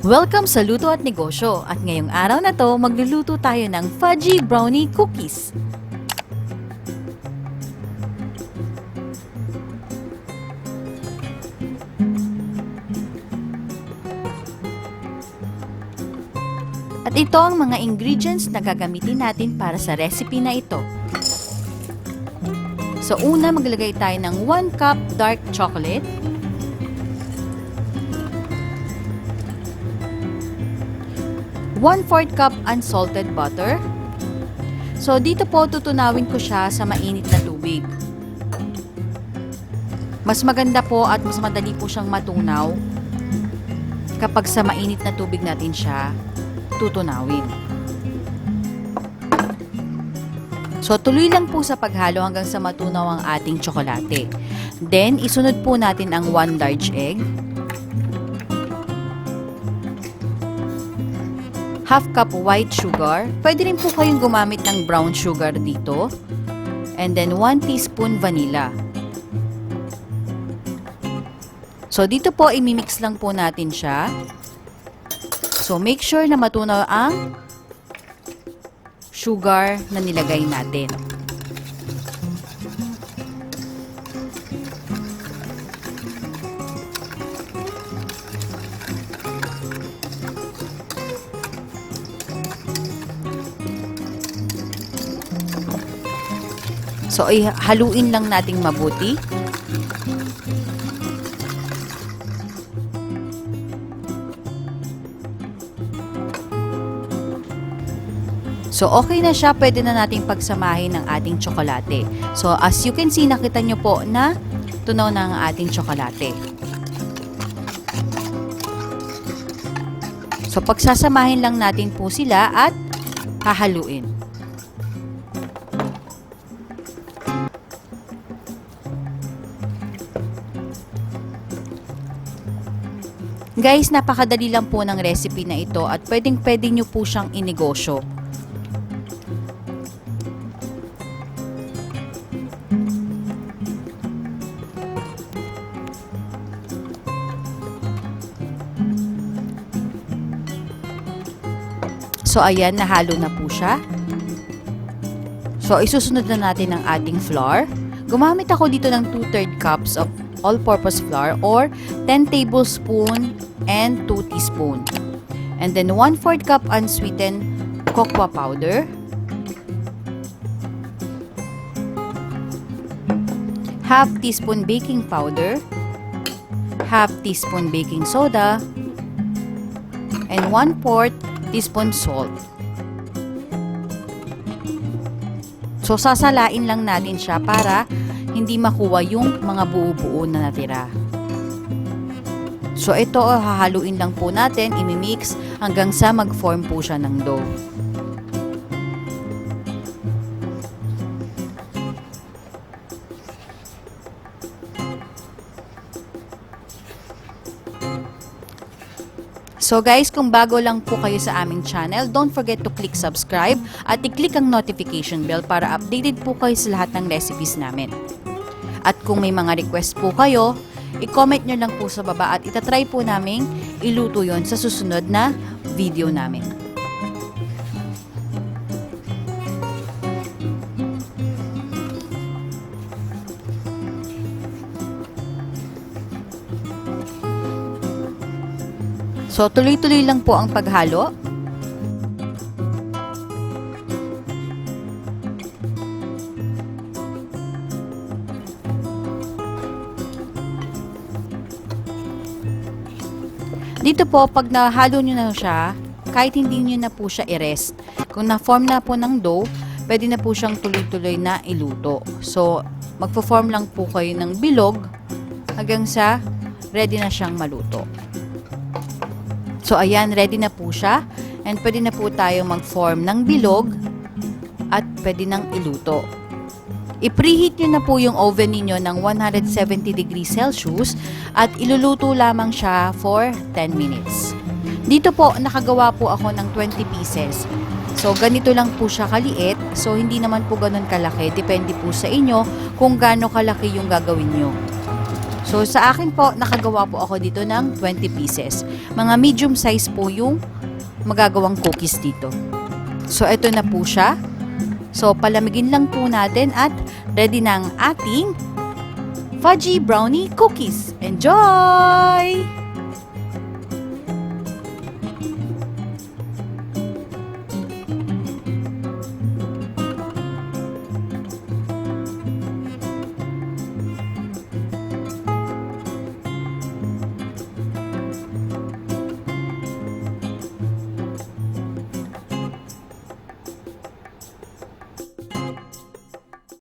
Welcome sa Luto at Negosyo at ngayong araw na to magluluto tayo ng fudgy brownie cookies. At ito ang mga ingredients na gagamitin natin para sa recipe na ito. So una maglagay tayo ng 1 cup dark chocolate, 1/4 cup unsalted butter. So, dito po tutunawin ko siya sa mainit na tubig. Mas maganda po at mas madali po siyang matunaw kapag sa mainit na tubig natin siya tutunawin. So, tuloy lang po sa paghalo hanggang sa matunaw ang ating tsokolate. Then, isunod po natin ang 1 large egg, half cup white sugar. Pwede rin po kayong gumamit ng brown sugar dito. And then 1 teaspoon vanilla. So dito po imimix lang po natin siya. So make sure na matunaw ang sugar na nilagay natin. So, haluin lang nating mabuti. So, okay na siya. Pwede na nating pagsamahin ng ating tsokolate. So, as you can see, nakita nyo po na tunaw na ang ating tsokolate. So, pagsasamahin lang natin po sila at hahaluin. Guys, napakadali lang po ng recipe na ito at pwedeng-pwede nyo po siyang inegosyo. So, ayan, nahalo na po siya. So, isusunod na natin ang ating flour. Gumamit ako dito ng 2/3 cups of all-purpose flour or 10 tablespoon and 2 teaspoon. And then 1/4 cup unsweetened cocoa powder, half teaspoon baking powder, half teaspoon baking soda, and 1/4 teaspoon salt. So sasalain lang natin siya para hindi makuha yung mga buo-buo na natira. So ito, hahaluin lang po natin, imimix hanggang sa mag-form po siya ng dough. So guys, kung bago lang po kayo sa aming channel, don't forget to click subscribe at i-click ang notification bell para updated po kayo sa lahat ng recipes namin. At kung may mga request po kayo, i-comment nyo lang po sa baba at itatry po namin iluto yon sa susunod na video namin. So, tuloy-tuloy lang po ang paghalo. Dito po, pag nahalo nyo na siya, kahit hindi nyo na po siya i-rest, kung na-form na po ng dough, pwede na po siyang tuloy-tuloy na iluto. So, magpo-form lang po kayo ng bilog hanggang sa ready na siyang maluto. So, ayan, ready na po siya. And pwede na po tayo mag-form ng bilog at pwede nang iluto. I-preheat nyo na po yung oven niyo ng 170 degrees Celsius at iluluto lamang siya for 10 minutes. Dito po, nakagawa po ako ng 20 pieces. So, ganito lang po siya kaliit. So, hindi naman po ganun kalaki. Depende po sa inyo kung gaano kalaki yung gagawin nyo. So, sa akin po, nakagawa po ako dito ng 20 pieces. Mga medium size po yung magagawang cookies dito. So, ito na po siya. So, palamigin lang po natin at ready na ang ating fudgy brownie cookies. Enjoy!